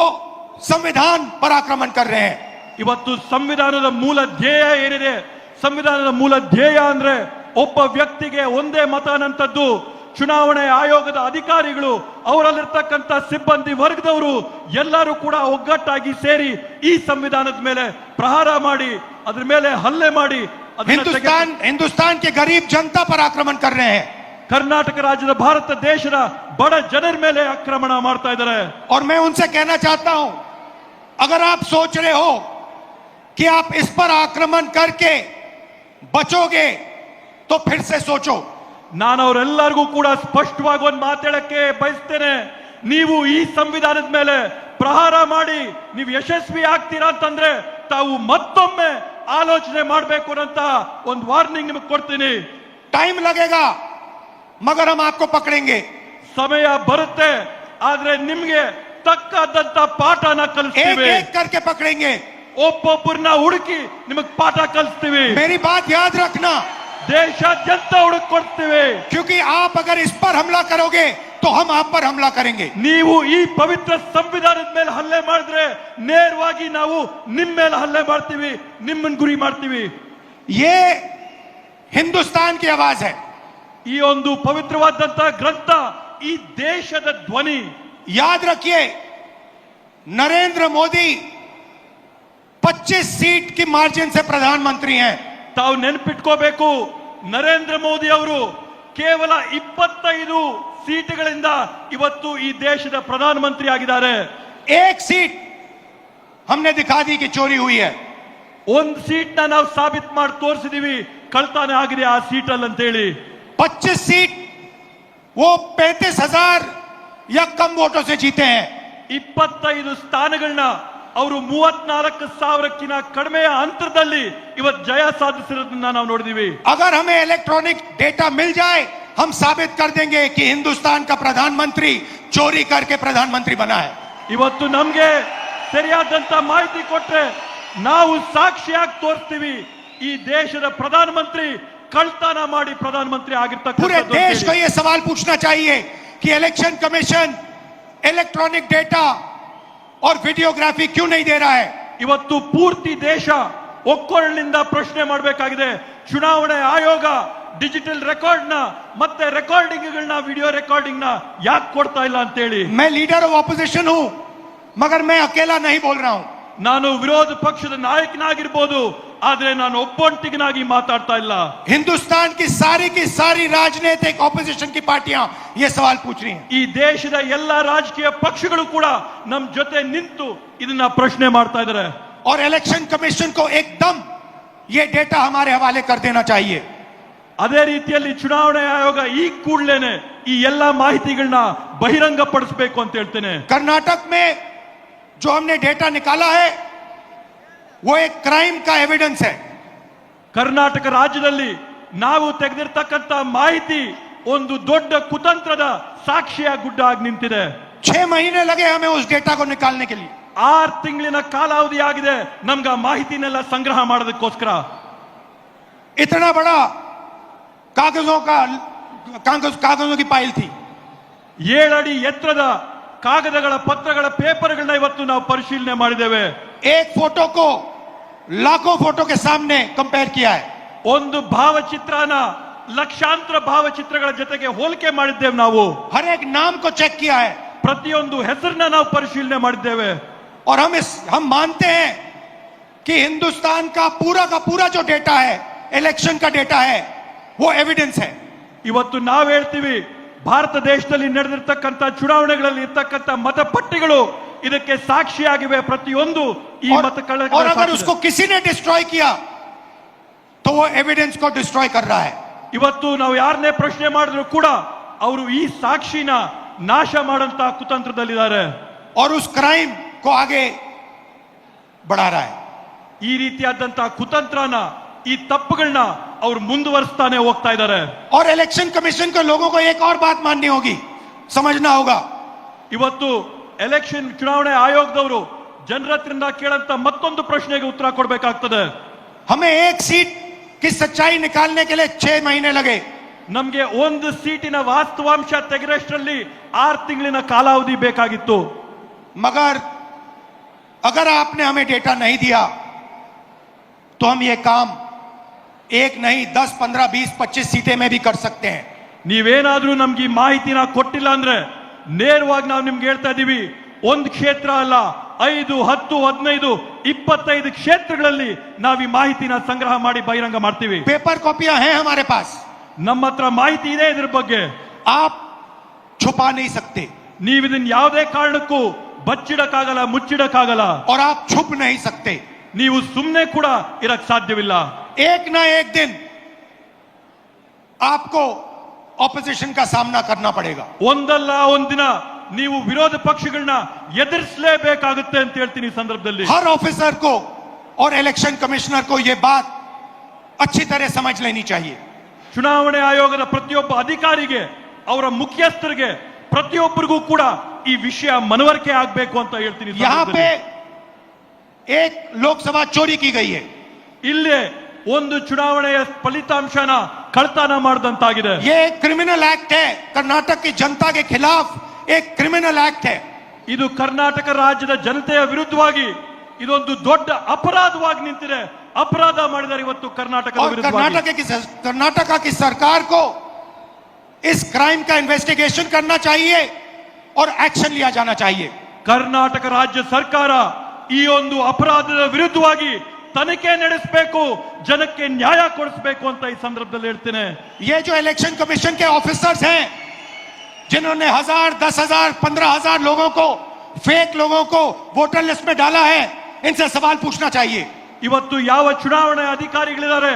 संविधान पर आक्रमण कर रहे हैं। ಇವತ್ತು ಸಂವಿಧಾನದ ಮೂಲ ಧ್ಯೇಯ ಏನಿದೆ, ಸಂವಿಧಾನದ ಮೂಲ ಧ್ಯೇಯ ಅಂದ್ರೆ ಒಬ್ಬ ವ್ಯಕ್ತಿಗೆ ಒಂದೇ ಮತ ಅನ್ನಂಥದ್ದು. ಚುನಾವಣೆ ಆಯೋಗದ ಅಧಿಕಾರಿಗಳು, ಅವರಲ್ಲಿರ್ತಕ್ಕಂಥ ಸಿಬ್ಬಂದಿ ವರ್ಗದವರು ಎಲ್ಲರೂ ಕೂಡ ಒಗ್ಗಟ್ಟಾಗಿ ಸೇರಿ ಈ ಸಂವಿಧಾನದ ಮೇಲೆ ಪ್ರಹಾರ ಮಾಡಿ, ಅದ್ರ ಮೇಲೆ ಹಲ್ಲೆ ಮಾಡಿ हिंदुस्तान के गरीब जनता पर आक्रमण कर रहे हैं। ಕರ್ನಾಟಕ ರಾಜ್ಯದ ಭಾರತ ದೇಶದ ಬಡ ಜನರ ಮೇಲೆ ಆಕ್ರಮಣ ಮಾಡ್ತಾ ಇದ್ದಾರೆ. और मैं उनसे कहना चाहता हूं, अगर आप सोच रहे हो कि आप इस पर आक्रमण करके बचोगे तो फिर से सोचो। ನಾನು ಅವರೆಲ್ಲರಿಗೂ ಕೂಡ ಸ್ಪಷ್ಟವಾಗಿ ಒಂದು ಮಾತಾಡಕ್ಕೆ ಬಯಸ್ತೇನೆ. ನೀವು ಈ ಸಂವಿಧಾನದ ಮೇಲೆ ಪ್ರಹಾರ ಮಾಡಿ ನೀವು ಯಶಸ್ವಿ ಆಗ್ತೀರಾ ಅಂತಂದ್ರೆ ತಾವು ಮತ್ತೊಮ್ಮೆ ಆಲೋಚನೆ ಮಾಡಬೇಕು ಅಂತ ಒಂದು ವಾರ್ನಿಂಗ್ ನಿಮಗೆ ಕೊಡ್ತೀನಿ. टाइम लगेगा मगर हम आपको पकड़ेंगे। ಸಮಯ ಬರುತ್ತೆ, ಆದ್ರೆ ನಿಮ್ಗೆ ತಕ್ಕಾದಂತ ಪಾಠನ ಕಲಿಸ್ತೀವಿ. एक करके पकड़ेंगे, ಒಬ್ಬೊಬ್ಬರನ್ನ ಹುಡುಕಿ ನಿಮಗೆ ಪಾಠ ಕಲಿಸ್ತೀವಿ. मेरी बात याद रखना, ದೇಶಾದ್ಯಂತ ಹುಡುಕ್ ಕೊಡ್ತೀವಿ. क्योंकि आप अगर इस पर हमला करोगे तो हम आप पर हमला करेंगे। ನೀವು ಈ ಪವಿತ್ರ ಸಂವಿಧಾನದ ಮೇಲೆ ಹಲ್ಲೆ ಮಾಡಿದ್ರೆ ನೇರವಾಗಿ ನಾವು ನಿಮ್ಮ ಮೇಲೆ ಹಲ್ಲೆ ಮಾಡ್ತೀವಿ, ನಿಮ್ಮನ್ನ ಗುರಿ ಮಾಡ್ತೀವಿ. ये हिंदुस्तान की आवाज है। ಈ ಒಂದು ಪವಿತ್ರವಾದಂತ ಗ್ರಂಥ ಈ ದೇಶದ ಧ್ವನಿ. याद रखिए, नरेंद्र मोदी 25 सीट की मार्जिन से प्रधानमंत्री हैं। ತಾವು ನೆನಪಿಟ್ಕೋಬೇಕು, ನರೇಂದ್ರ ಮೋದಿ ಅವರು ಕೇವಲ 25 ಸೀಟುಗಳಿಂದ ಇವತ್ತು ಈ ದೇಶದ ಪ್ರಧಾನಮಂತ್ರಿ ಆಗಿದ್ದಾರೆ. एक सीट हमने दिखा दी कि चोरी हुई है। ಒಂದು ಸೀಟ್ನ ನಾವು ಸಾಬೀತು ಮಾಡಿ ತೋರಿಸಿದೀವಿ ಕಳ್ತನ ಆಗಿದೆ ಆ ಸೀಟಲ್ಲಿ ಅಂತ ಹೇಳಿ. 25 सीट वो 35,000 या कम वोटों से जीते हैं। 25 ಸ್ಥಾನಗಳನ್ನ ಅವರು 34,000ಕ್ಕಿಂತ ಕಡಿಮೆಯ ಅಂತರದಲ್ಲಿ ಇವತ್ತು ಜಯ ಸಾಧಿಸಿರೋದನ್ನ ನಾವು ನೋಡಿದೀವಿ. अगर हमें इलेक्ट्रॉनिक डेटा मिल जाए, हम साबित कर देंगे कि हिंदुस्तान का प्रधानमंत्री चोरी करके प्रधानमंत्री बना है। ಇವತ್ತು ನಮ್ಗೆ ಸರಿಯಾದಂತ ಮಾಹಿತಿ ಕೊಟ್ರೆ ನಾವು ಸಾಕ್ಷಿಯಾಗಿ ತೋರಿಸ್ತೀವಿ ಈ ದೇಶದ ಪ್ರಧಾನಮಂತ್ರಿ ಕಳ್ತನ ಮಾಡಿ ಪ್ರಧಾನಮಂತ್ರಿ पूरे ಆಗಿರ್ತಕ್ಕಂಥದ್ದು देश ಅಂತ को ಹೇಳಿ. यह सवाल पूछना चाहिए कि इलेक्शन कमीशन इलेक्ट्रॉनिक डेटा और वीडियोग्राफी क्यों नहीं दे रहा है। ಇವತ್ತು ಪೂರ್ತಿ ದೇಶ ಒಕ್ಕೊರಲಿನಿಂದ ಪ್ರಶ್ನೆ ಮಾಡಬೇಕಾಗಿದೆ. ಚುನಾವಣೆ ಆಯೋಗ ಡಿಜಿಟಲ್ ರೆಕಾರ್ಡ್ ನ ಮತ್ತೆ ರೆಕಾರ್ಡಿಂಗ್ ಗಳನ್ನ ವಿಡಿಯೋ ರೆಕಾರ್ಡಿಂಗ್ ನ ಯಾಕೆ ಕೊಡ್ತಾ ಇಲ್ಲ ಅಂತ ಹೇಳಿ. मैं लीडर ऑफ ऑपोजिशन हूं मगर मैं अकेला नहीं बोल रहा हूं। ನಾನು ವಿರೋಧ ಪಕ್ಷದ ನಾಯಕನಾಗಿರ್ಬೋದು, ಆದ್ರೆ ನಾನು ಒಬ್ಬೊಂಟಿಗನಾಗಿ ಮಾತಾಡ್ತಾ ಇಲ್ಲ. हिंदुस्तान की सारी राजनीतिक ऑपोजिशन की पार्टियां ये सवाल पूछ रही हैं। ಈ ದೇಶದ ಎಲ್ಲಾ ರಾಜಕೀಯ ಪಕ್ಷಗಳು ಕೂಡ ನಮ್ ಜೊತೆ ನಿಂತು ಇದನ್ನ ಪ್ರಶ್ನೆ ಮಾಡ್ತಾ ಇದ್ದಾರೆ. और इलेक्शन कमीशन को एकदम ये डेटा हमारे हवाले कर देना चाहिए। ಅದೇ ರೀತಿಯಲ್ಲಿ ಚುನಾವಣಾ ಆಯೋಗ ಈ ಕೂಡಲೇನೆ ಈ ಎಲ್ಲಾ ಮಾಹಿತಿಗಳನ್ನ ಬಹಿರಂಗ ಪಡಿಸಬೇಕು ಅಂತ ಹೇಳ್ತೇನೆ. कर्नाटक में जो हमने डेटा निकाला है वो एक क्राइम का एविडेंस है। ಕರ್ನಾಟಕ ರಾಜ್ಯದಲ್ಲಿ ನಾವು ತೆಗೆದಿರ್ತಕ್ಕಂಥ ಮಾಹಿತಿ ಒಂದು ದೊಡ್ಡ ಕುತಂತ್ರದ ಸಾಕ್ಷಿಯ ಗುಡ್ಡ ಆಗಿ ನಿಂತಿದೆ. 6 महीने लगे हमें उस डेटा को निकालने के लिए। 6 ತಿಂಗಳಿನ ಕಾಲಾವಧಿ ಆಗಿದೆ ನಮ್ಗೆ ಆ ಮಾಹಿತಿನೆಲ್ಲ ಸಂಗ್ರಹ ಮಾಡೋದಕ್ಕೋಸ್ಕರ. इतना बड़ा कागजों की फाइल थी। 7 ಅಡಿ ಎತ್ತರದ ಕಾಗದಗಳ ಪತ್ರಗಳ ಪೇಪರ್ಗಳನ್ನ ಇವತ್ತು ನಾವು ಪರಿಶೀಲನೆ ಮಾಡಿದ್ದೇವೆ. एक फोटो को लाखों फोटो के सामने कंपेयर किया है। ಒಂದು ಭಾವಚಿತ್ರನ ಲಕ್ಷಾಂತರ ಭಾವಚಿತ್ರಗಳ ಜೊತೆಗೆ ಹೋಲಿಕೆ ಮಾಡಿದ್ದೇವೆ. ನಾವು हर एक नाम को चेक किया है ಪ್ರತಿಯೊಂದು ಹೆಸರನ್ನ ನಾವು ಪರಿಶೀಲನೆ ಮಾಡಿದ್ದೇವೆ. और हम मानते हैं कि हिंदुस्तान का पूरा जो डेटा है, इलेक्शन का डेटा है, वो एविडेंस है। ಇವತ್ತು ನಾವು ಹೇಳ್ತೀವಿ ಭಾರತ ದೇಶದಲ್ಲಿ ನಡೆದಿರ್ತಕ್ಕಂಥ ಚುನಾವಣೆಗಳಲ್ಲಿ ಇರ್ತಕ್ಕಂಥ ಮತಪಟ್ಟಿಗಳು ಇದಕ್ಕೆ ಸಾಕ್ಷಿಯಾಗಿವೆ. ಪ್ರತಿಯೊಂದು ಈ और अगर उसको किसी ने डिस्ट्रॉय किया तो वो एविडेंस को डिस्ट्रॉय कर रहा है। ಇವತ್ತು ನಾವು ಯಾರನ್ನೇ ಪ್ರಶ್ನೆ ಮಾಡಿದ್ರು ಕೂಡ ಅವರು ಈ ಸಾಕ್ಷಿನ ನಾಶ ಮಾಡಂತ ಕುತಂತ್ರದಲ್ಲಿದ್ದಾರೆ. और उस क्राइम को आगे बढ़ा रहा है। ಈ ರೀತಿಯಾದಂತಹ ಕುತಂತ್ರನ ಈ ತಪ್ಪುಗಳನ್ನ ಅವರು ಮುಂದುವರಿಸ್ತಾನೆ ಹೋಗ್ತಾ ಇದ್ದಾರೆ. और इलेक्शन कमीशन को लोगों को एक और बात माननी होगी, समझना होगा। ಇವತ್ತು ಎಲೆಕ್ಷನ್ ಚುನಾವಣೆ ಆಯೋಗದವರು ಜನರ ಹತ್ರದಿಂದ ಕೇಳಂತ ಮತ್ತೊಂದು ಪ್ರಶ್ನೆಗೆ ಉತ್ತರ ಕೊಡಬೇಕಾಗ್ತದೆ. हमें एक सीट की सच्चाई निकालने के लिए 6 महीने लगे। ನಮ್ಗೆ ಒಂದು ಸೀಟಿನ ವಾಸ್ತವಾಂಶ ತೆಗೆದಷ್ಟರಲ್ಲಿ 6 ತಿಂಗಳಿನ ಕಾಲಾವಧಿ ಬೇಕಾಗಿತ್ತು. मगर अगर आपने हमें डेटा नहीं दिया तो हम ये काम 1 नहीं 10, 15, 20, 25 सीटें में भी कर सकते हैं। ನೀವೇನಾದ್ರೂ ನಮ್ಗೆ ಈ ಮಾಹಿತಿನ ಕೊಟ್ಟಿಲ್ಲ ಅಂದ್ರೆ ನೇರವಾಗಿ ನಾವು ನಿಮ್ಗೆ ಹೇಳ್ತಾ ಇದೀವಿ, ಒಂದು ಕ್ಷೇತ್ರ ಅಲ್ಲ 5, 10, 15, 25 ಕ್ಷೇತ್ರಗಳಲ್ಲಿ ನಾವು ಈ ಮಾಹಿತಿನ ಸಂಗ್ರಹ ಮಾಡಿ ಬಹಿರಂಗ ಮಾಡ್ತೀವಿ. पेपर कॉपियां हैं हमारे पास, ನಮ್ಮ ಹತ್ರ ಮಾಹಿತಿ ಇದೆ ಇದ್ರ ಬಗ್ಗೆ. आप छुपा नहीं सकते ನೀವು ಇದನ್ನ ಯಾವುದೇ ಕಾರಣಕ್ಕೂ ಬಚ್ಚಿಡಕ್ಕಾಗಲ್ಲ, ಮುಚ್ಚಿಡಕ್ಕಾಗಲ್ಲ. और आप छुप नहीं सकते। ನೀವು ಸುಮ್ಮನೆ ಕೂಡ ಇರಕ್ ಸಾಧ್ಯವಿಲ್ಲ. एक ना एक दिन आपको ऑपोजिशन का सामना करना पड़ेगा। ಒಂದಲ್ಲ ಒಂದಿನ ನೀವು ವಿರೋಧ ಪಕ್ಷಗಳನ್ನ ಎದುರಿಸಲೇಬೇಕಾಗುತ್ತೆ ಅಂತ ಹೇಳ್ತೀನಿ. ಈ ಸಂದರ್ಭದಲ್ಲಿ हर ऑफिसर को और इलेक्शन कमिश्नर को यह बात अच्छी तरह समझ लेनी चाहिए। ಚುನಾವಣೆ ಆಯೋಗದ ಪ್ರತಿಯೊಬ್ಬ ಅಧಿಕಾರಿಗೆ, ಅವರ ಮುಖ್ಯಸ್ಥರಿಗೆ, ಪ್ರತಿಯೊಬ್ಬರಿಗೂ ಕೂಡ ಈ ವಿಷಯ ಮನವರಿಕೆ ಆಗಬೇಕು ಅಂತ ಹೇಳ್ತೀನಿ. ಈ यहाँ पे ಸಂದರ್ಭದಲ್ಲಿ एक लोकसभा चोरी की गई है। ಇಲ್ಲೇ ಒಂದು ಚುನಾವಣೆಯ ಫಲಿತಾಂಶನ ಕಳ್ತನ ಮಾಡಿದಂತಾಗಿದೆ. ये एक क्रिमिनल एक्ट है, कर्नाटक की जनता के खिलाफ एक क्रिमिनल एक्ट है। ಇದು ಕರ್ನಾಟಕ ರಾಜ್ಯದ ಜನತೆಯ ವಿರುದ್ಧವಾಗಿ ಇದೊಂದು ದೊಡ್ಡ ಅಪರಾಧವಾಗಿ ನಿಂತಿದೆ. ಅಪರಾಧ ಮಾಡಿದ್ದಾರೆ ಇವತ್ತು ಕರ್ನಾಟಕದ और ವಿರುದ್ಧವಾಗಿ. कर्नाटका की सरकार को इस क्राइम का इन्वेस्टिगेशन करना चाहिए और एक्शन लिया जाना चाहिए। ಕರ್ನಾಟಕ ರಾಜ್ಯ ಸರ್ಕಾರ ಈ ಒಂದು ಅಪರಾಧದ ವಿರುದ್ಧವಾಗಿ ತನಿಖೆ ನಡೆಸಬೇಕು, ಜನಕ್ಕೆ ನ್ಯಾಯ ಕೊಡಿಸಬೇಕು ಅಂತ ಈ ಸಂದರ್ಭದಲ್ಲಿ ಹೇಳ್ತೇನೆ. ये जो इलेक्शन कमीशन के ऑफिसर्स हैं जिन्होंने 1000, 10,000, 15,000 लोगों को, फेक लोगों को वोटर लिस्ट में डाला है, इनसे सवाल पूछना चाहिए। ಇವತ್ತು ಯಾವ ಚುನಾವಣೆ ಅಧಿಕಾರಿಗಳಿದ್ದಾರೆ,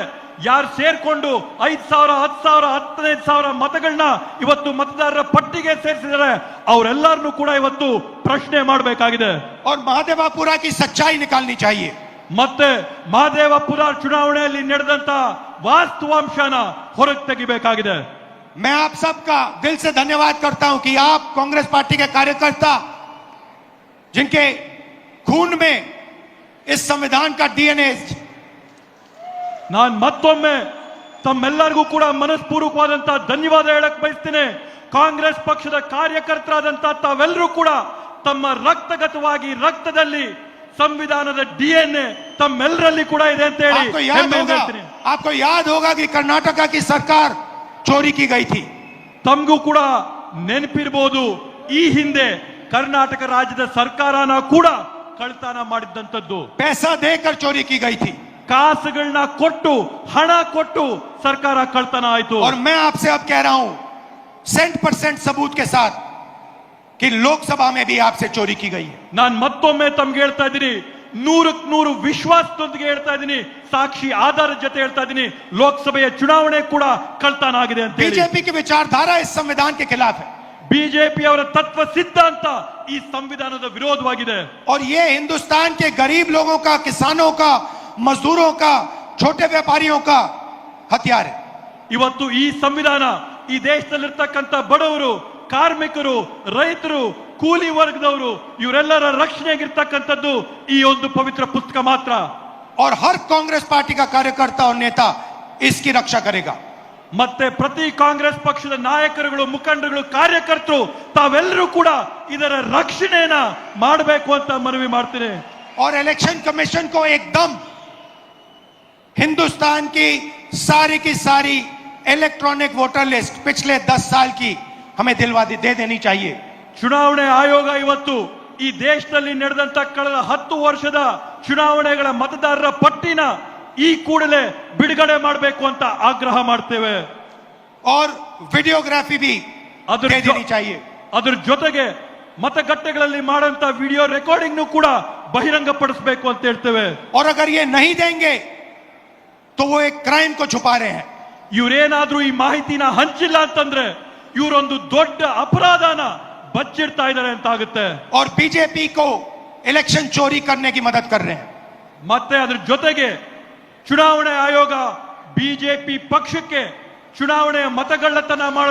ಯಾರು ಸೇರ್ಕೊಂಡು 5,000, 10,000, 15,000 ಮತಗಳನ್ನ ಇವತ್ತು ಮತದಾರರ ಪಟ್ಟಿಗೆ ಸೇರಿಸಿದ್ದಾರೆ, ಅವರೆಲ್ಲರನ್ನೂ ಕೂಡ ಇವತ್ತು ಪ್ರಶ್ನೆ ಮಾಡಬೇಕಾಗಿದೆ. और महादेवापुरा की सच्चाई निकालनी चाहिए। ಮತ್ತೆ ಮಹದೇವಪುರ ಚುನಾವಣೆಯಲ್ಲಿ ನಡೆದಂತ ವಾಸ್ತವಾಂಶನ ಹೊರಗೆ ತೆಗಿಬೇಕಾಗಿದೆ. मैं आप सबका दिल से धन्यवाद करता हूं कि आप कांग्रेस पार्टी के कार्यकर्ता जिनके खून में इस संविधान का डीएनए ನಾನು ಮತ್ತೊಮ್ಮೆ ತಮ್ಮೆಲ್ಲರಿಗೂ ಕೂಡ ಮನಸ್ಪೂರ್ವಕವಾದಂತಹ ಧನ್ಯವಾದ ಹೇಳಕ್ ಬಯಸ್ತೇನೆ. ಕಾಂಗ್ರೆಸ್ ಪಕ್ಷದ ಕಾರ್ಯಕರ್ತರಾದಂತಹ ತಾವೆಲ್ಲರೂ ಕೂಡ ತಮ್ಮ ರಕ್ತಗತವಾಗಿ ರಕ್ತದಲ್ಲಿ ಸಂವಿಧಾನದ ಡಿಎನ್ಎ ತಮ್ಮೆಲ್ಲರಲ್ಲಿ ಕೂಡ ಇದೆ ಅಂತ ಹೇಳಿ ಹೆಮ್ಮೆಯಿಂದ ಹೇಳ್ತೀನಿ. आपको याद होगा कि कर्नाटका की सरकार चोरी की गई थी. ತಮಗೂ ಕೂಡ ನೆನಪಿರಬಹುದು, ಈ ಹಿಂದೆ ಕರ್ನಾಟಕ ರಾಜ್ಯದ ಸರ್ಕಾರನ ಕೂಡ ಕಳ್ತನ ಮಾಡಿದ್ದಂಥದ್ದು. पैसा देकर चोरी की गई थी. ಕಾಸುಗಳನ್ನ ಕೊಟ್ಟು ಹಣ ಕೊಟ್ಟು ಸರ್ಕಾರ ಕಳ್ತನ ಆಯ್ತು. और मैं आपसे अब कह रहा हूं 100% सबूत के साथ कि लोकसभा में भी आपसे चोरी की गई है. ನಾನು ಮತ್ತೊಮ್ಮೆ ತಮ್ಗೆ ಹೇಳ್ತಾ ಇದ್ದೀನಿ, 100ಕ್ಕೆ 100 ವಿಶ್ವಾಸದೊಂದಿಗೆ ಹೇಳ್ತಾ ಇದ್ದೀನಿ, ಸಾಕ್ಷಿ ಆಧಾರದ ಜೊತೆ ಹೇಳ್ತಾ ಇದ್ದೀನಿ, ಲೋಕಸಭೆಯ ಚುನಾವಣೆ ಕೂಡ ಕಳ್ತನ ಆಗಿದೆ ಅಂತ ಹೇಳಿ. बीजेपी की विचारधारा इस संविधान के खिलाफ है ಬಿಜೆಪಿ ಅವರ ತತ್ವ ಸಿದ್ಧಾಂತ ಈ ಸಂವಿಧಾನದ ವಿರೋಧವಾಗಿದೆ. और ये हिंदुस्तान के गरीब लोगों का, किसानों का, मजदूरों का, छोटे व्यापारियों का हथियार है. ಇವತ್ತು ಈ ಸಂವಿಧಾನ ಈ ದೇಶದಲ್ಲಿರ್ತಕ್ಕಂಥ ಬಡವರು, ಕಾರ್ಮಿಕರು, ರೈತರು, ಕೂಲಿ ವರ್ಗದವರು ಇವರೆಲ್ಲರ ರಕ್ಷಣೆಗಿರ್ತಕ್ಕಂಥದ್ದು ಈ ಒಂದು ಪವಿತ್ರ ಪುಸ್ತಕ ಮಾತ್ರ. और हर कांग्रेस पार्टी का कार्यकर्ता और नेता इसकी रक्षा करेगा. ಮತ್ತೆ ಪ್ರತಿ ಕಾಂಗ್ರೆಸ್ ಪಕ್ಷದ ನಾಯಕರುಗಳು, ಮುಖಂಡರುಗಳು, ಕಾರ್ಯಕರ್ತರು ತಾವೆಲ್ಲರೂ ಕೂಡ ಇದರ ರಕ್ಷಣೆಯನ್ನ ಮಾಡಬೇಕು ಅಂತ ಮನವಿ ಮಾಡ್ತೀನಿ. और इलेक्शन कमीशन को एकदम हिंदुस्तान की सारी इलेक्ट्रॉनिक वोटर लिस्ट पिछले 10 साल की हमें दे देनी चाहिए. ಚುನಾವಣೆ ಆಯೋಗ ಇವತ್ತು ಈ ದೇಶದಲ್ಲಿ ನಡೆದಂತ ಕಳೆದ 10 ವರ್ಷದ ಚುನಾವಣೆಗಳ ಮತದಾರರ ಪಟ್ಟಿನ ಈ ಕೂಡಲೇ ಬಿಡುಗಡೆ ಮಾಡಬೇಕು ಅಂತ ಆಗ್ರಹ ಮಾಡ್ತೇವೆ. और वीडियोग्राफी भी दे देनी चाहिए. ಅದರ ಜೊತೆಗೆ ಮತಗಟ್ಟೆಗಳಲ್ಲಿ ಮಾಡುವಂತ ವಿಡಿಯೋ ರೆಕಾರ್ಡಿಂಗ್ ಕೂಡ ಬಹಿರಂಗಪಡಿಸಬೇಕು ಅಂತ ಹೇಳ್ತೇವೆ. और अगर ये नहीं देंगे तो वो एक क्राइम को छुपा रहे हैं. ಇವರೇನಾದ್ರೂ ಈ ಮಾಹಿತಿನ ಹಂಚಿಲ್ಲ ಅಂತಂದ್ರೆ ಇವರೊಂದು ದೊಡ್ಡ ಅಪರಾಧನ ಬಚ್ಚಿಡ್ತಾ ಇದ್ದಾರೆ ಅಂತ ಆಗುತ್ತೆ. और बीजेपी को इलेक्शन चोरी करने की मदद कर रहे हैं. ಮತ್ತೆ ಅದ್ರ ಜೊತೆಗೆ ಚುನಾವಣೆ ಆಯೋಗ ಬಿಜೆಪಿ ಪಕ್ಷಕ್ಕೆ ಚುನಾವಣೆಯ ಮತಗಳ್ಳತನ ಮಾಡೋದು